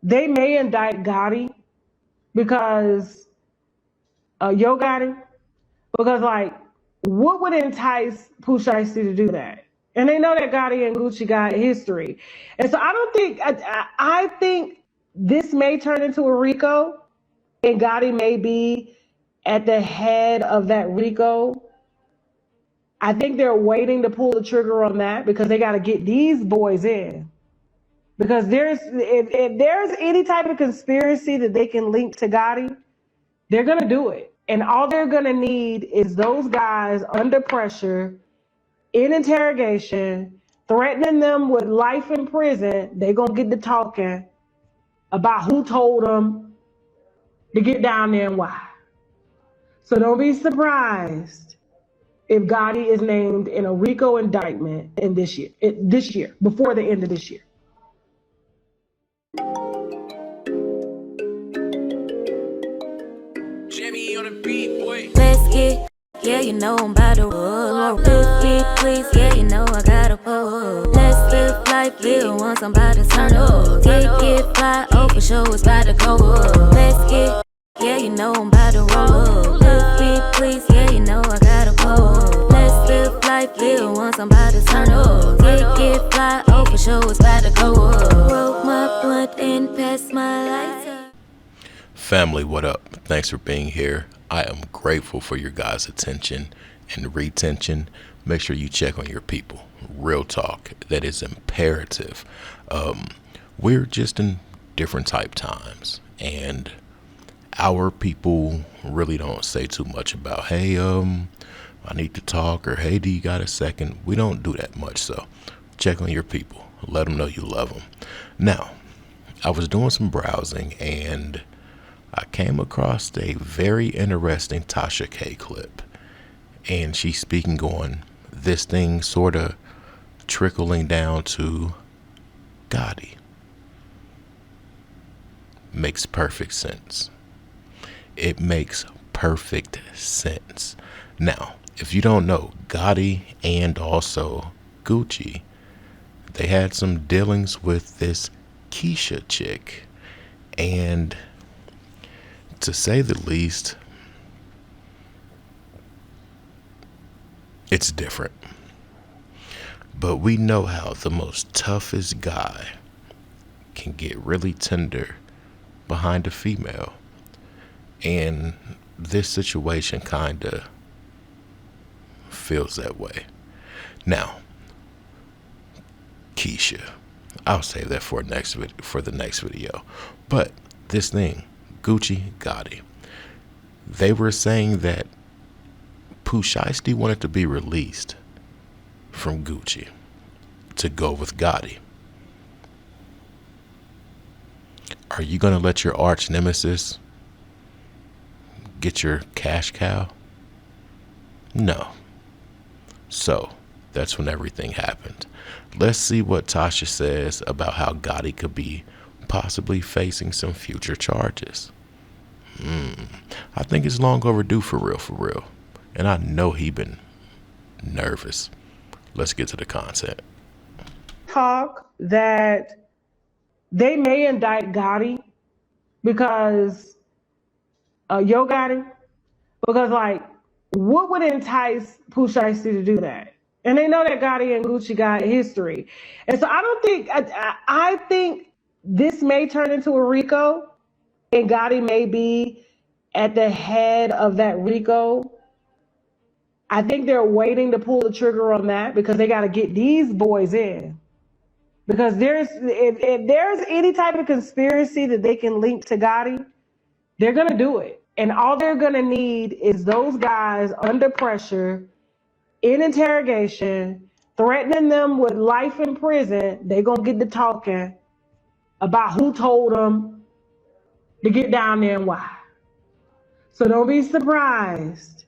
they may indict Gotti because Yo Gotti, because like, what would entice Pooh Shiesty to do that? And they know that Gotti and Gucci got history, and so I don't think I think this may turn into a RICO, and Gotti may be at the head of that RICO. I think they're waiting to pull the trigger on that because they got to get these boys in. Because if there's any type of conspiracy that they can link to Gotti, they're gonna do it. And all they're gonna need is those guys under pressure, in interrogation, threatening them with life in prison. They're gonna get to talking about who told them to get down there and why. So don't be surprised if Gotti is named in a RICO indictment in this year, before the end of this year. Jimmy on the beat, boy. Let's get, yeah, you know I'm about to roll. Let's get, please, yeah, you know I gotta pull. Let's live life, live once I'm about to turn up. Get fly, oh for sure it's about to go up. Let's get, yeah, you know I'm about to roll. Let's get, please, yeah, you know I gotta pull. Let's live life, live once I'm about to turn up. Get fly, oh for sure it's about to go up. Roll my blunt and pass my lighter. Family, what up? Thanks for being here. I am grateful for your guys' attention and retention. Make sure you check on your people. Real talk, that is imperative. We're just in different type times, and our people really don't say too much about, hey, I need to talk, or hey, do you got a second? We don't do that much, so check on your people. Let them know you love them. Now, I was doing some browsing, and I came across a very interesting Tasha K clip, and she's speaking on this thing sort of trickling down to Gotti. Makes perfect sense. It makes perfect sense. Now, if you don't know, Gotti and also Gucci, they had some dealings with this Keyshia chick, and to say the least, it's different. But we know how the most toughest guy can get really tender behind a female. And this situation kind of feels that way. Now, Keyshia, I'll save that for the next video. But this thing, Gucci, Gotti, they were saying that Pooh Shiesty wanted to be released from Gucci to go with Gotti. Are you going to let your arch nemesis get your cash cow? No. So that's when everything happened. Let's see what Tasha says about how Gotti could be possibly facing some future charges. I think it's long overdue, for real. And I know he been nervous. Let's get to the content. Talk that they may indict Gotti because Yo Gotti, because like, what would entice Pooh Shiesty to do that? And they know that Gotti and Gucci got history, and so I don't think I think this may turn into a RICO, and Gotti may be at the head of that RICO. I think they're waiting to pull the trigger on that because they got to get these boys in. Because if there's any type of conspiracy that they can link to Gotti, they're gonna do it. And all they're gonna need is those guys under pressure, in interrogation, threatening them with life in prison. They're gonna get to talking about who told them to get down there and why. So don't be surprised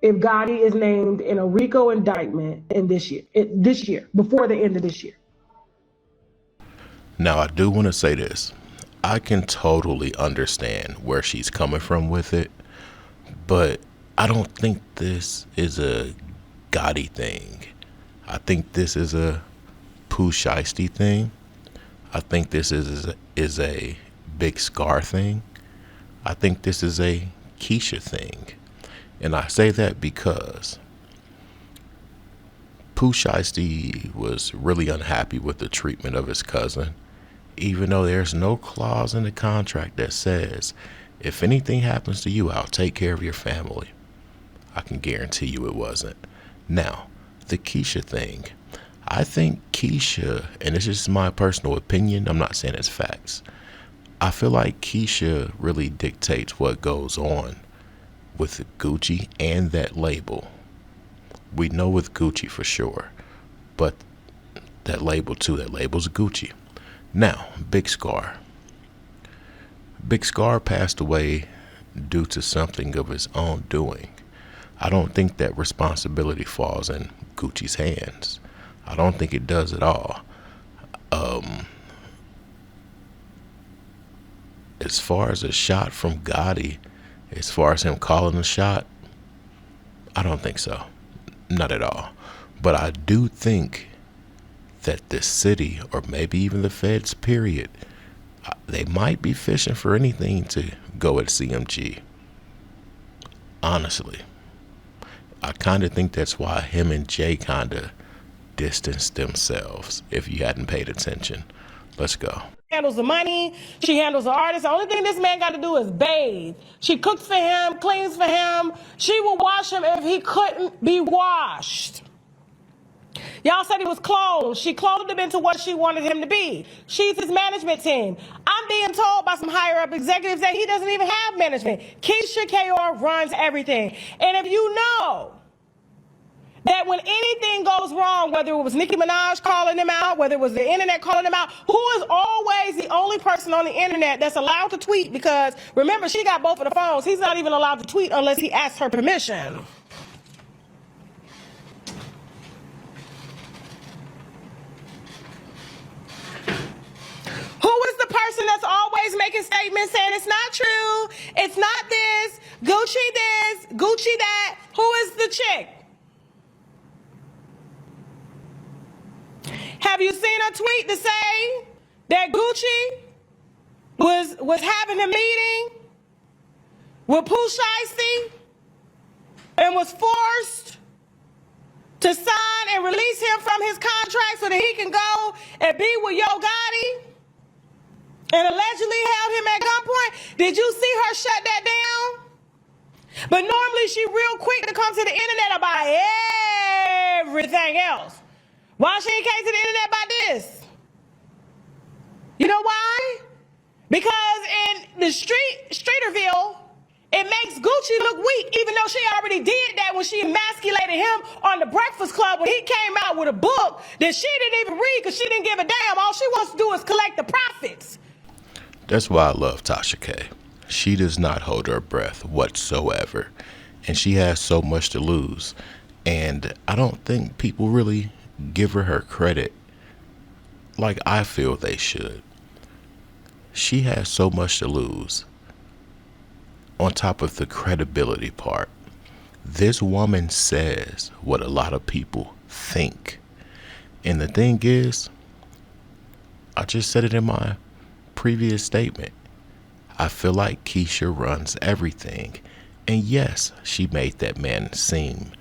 if Gotti is named in a RICO indictment in this year, before the end of this year. Now, I do want to say this. I can totally understand where she's coming from with it, but I don't think this is a Gotti thing. I think this is a Pooh Shiesty thing. I think this is a big Scar thing. I think this is a Keyshia thing. And I say that because Pooh Shiesty was really unhappy with the treatment of his cousin, even though there's no clause in the contract that says, if anything happens to you, I'll take care of your family. I can guarantee you it wasn't. Now, the Keyshia thing. I think Keyshia, and this is my personal opinion, I'm not saying it's facts. I feel like Keyshia really dictates what goes on with Gucci and that label. We know with Gucci for sure, but that label too, that label's Gucci. Now, Big Scar. Big Scar passed away due to something of his own doing. I don't think that responsibility falls in Gucci's hands. I don't think it does at all. As far as a shot from Gotti, as far as him calling a shot, I don't think so. Not at all. But I do think that the city, or maybe even the feds, period, they might be fishing for anything to go at CMG. Honestly. I kind of think that's why him and Jay kind of distanced themselves, if you hadn't paid attention. Let's go. Handles the money, she handles the artist. The only thing this man got to do is bathe. She cooks for him, cleans for him. She will wash him if he couldn't be washed. Y'all said he was clothed. She clothed him into what she wanted him to be. She's his management team. I'm being told by some higher up executives that he doesn't even have management. Keyshia KR runs everything. And if you know that when anything goes wrong, whether it was Nicki Minaj calling him out, whether it was the internet calling him out, who is always the only person on the internet that's allowed to tweet? Because remember, she got both of the phones. He's not even allowed to tweet unless he asks her permission. Who is the person that's always making statements saying it's not true, it's not this, Gucci that? Who is the chick? Have you seen a tweet to say that Gucci was having a meeting with Pooh Shiesty and was forced to sign and release him from his contract so that he can go and be with Yo Gotti and allegedly held him at gunpoint? Did you see her shut that down? But normally she real quick to come to the internet about everything else. Why she ain't came to the internet about this? You know why? Because in the Streeterville, it makes Gucci look weak, even though she already did that when she emasculated him on the Breakfast Club when he came out with a book that she didn't even read because she didn't give a damn. All she wants to do is collect the profits. That's why I love Tasha K. She does not hold her breath whatsoever. And she has so much to lose. And I don't think people really give her credit like I feel they should. She has so much to lose. On top of the credibility part, this woman says what a lot of people think. And the thing is, I just said it in my previous statement. I feel like Keyshia runs everything. And yes, she made that man seem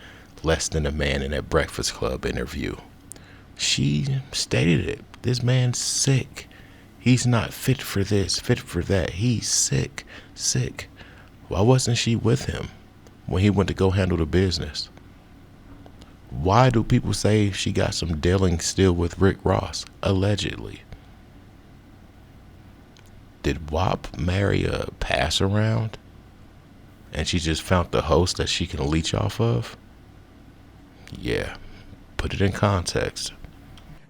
less than a man in that Breakfast Club interview. She stated it. This man's sick. He's not fit for this, fit for that. He's sick. Why wasn't she with him when he went to go handle the business? Why do people say she got some dealing still with Rick Ross, allegedly? Did WAP marry a pass around and she just found the host that she can leech off of? Yeah, put it in context.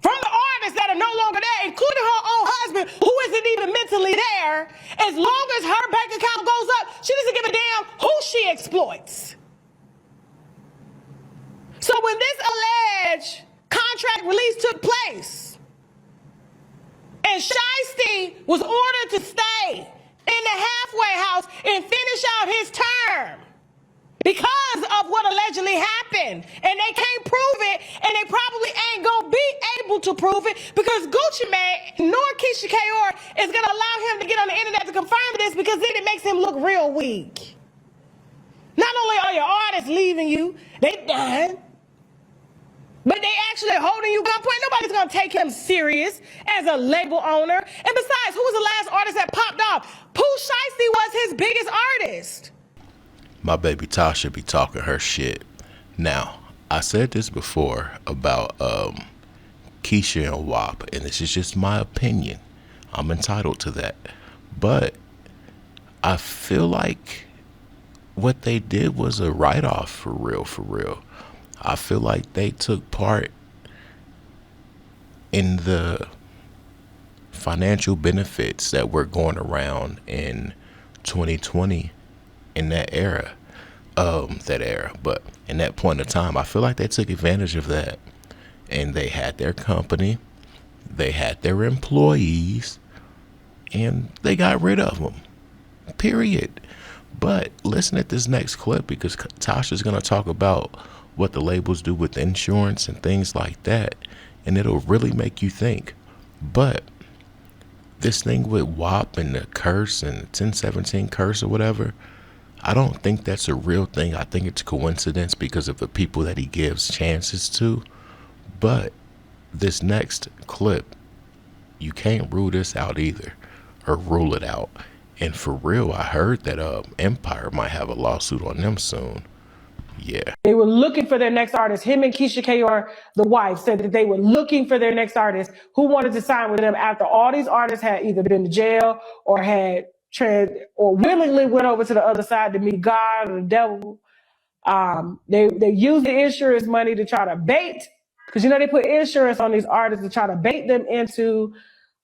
From the artists that are no longer there, including her own husband, who isn't even mentally there, as long as her bank account goes up, she doesn't give a damn who she exploits. So when this alleged contract release took place, and Shiesty was ordered to stay in the halfway house and finish out his term, because of what allegedly happened. And they can't prove it, and they probably ain't gonna be able to prove it because Gucci Mane nor Keyshia Kayor is gonna allow him to get on the internet to confirm this because then it makes him look real weak. Not only are your artists leaving you, they dying, but they actually holding you gunpoint. Nobody's gonna take him serious as a label owner. And besides, who was the last artist that popped off? Pooh Shiesty was his biggest artist. My baby Tasha be talking her shit. Now, I said this before about Keisha and WAP, and this is just my opinion. I'm entitled to that. But I feel like what they did was a write-off for real, for real. I feel like they took part in the financial benefits that were going around in 2020 in that era. But in that point of time, I feel like they took advantage of that. And they had their company, they had their employees, and they got rid of them. Period. But listen at this next clip because Tasha's going to talk about what the labels do with insurance and things like that. And it'll really make you think. But this thing with WAP and the curse and the 1017 curse or whatever, I don't think that's a real thing. I think it's coincidence because of the people that he gives chances to. But this next clip, you can't rule this out either or rule it out. And for real, I heard that Empire might have a lawsuit on them soon. Yeah. They were looking for their next artist. Him and Keyshia Kayor, the wife, said that they were looking for their next artist who wanted to sign with them after all these artists had either been to jail or had or willingly went over to the other side to meet God or the devil. They used the insurance money to try to bait, because they put insurance on these artists to try to bait them into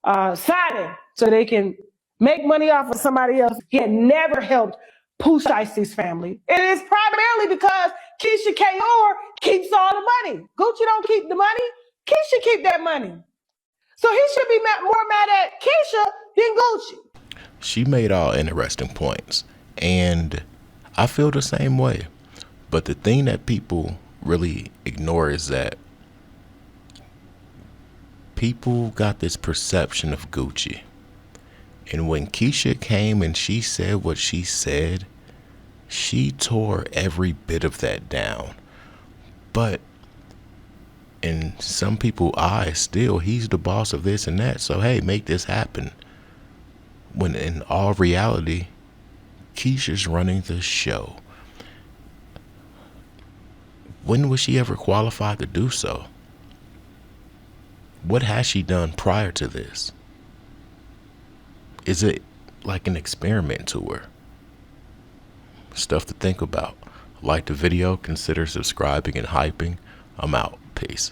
signing so they can make money off of somebody else. He had never helped Pooh Shiesty's family. It is primarily because Keyshia Kayor keeps all the money. Gucci don't keep the money. Keyshia keep that money. So he should be more mad at Kesha than Gucci. She made all interesting points, and I feel the same way. But the thing that people really ignore is that people got this perception of Gucci. And when Keyshia came and she said what she said, she tore every bit of that down. But in some people's eyes, still, he's the boss of this and that. So, hey, make this happen. When in all reality, Keyshia's running the show. When was she ever qualified to do so? What has she done prior to this? Is it like an experiment to her? Stuff to think about. Like the video, consider subscribing and hyping. I'm out. Peace.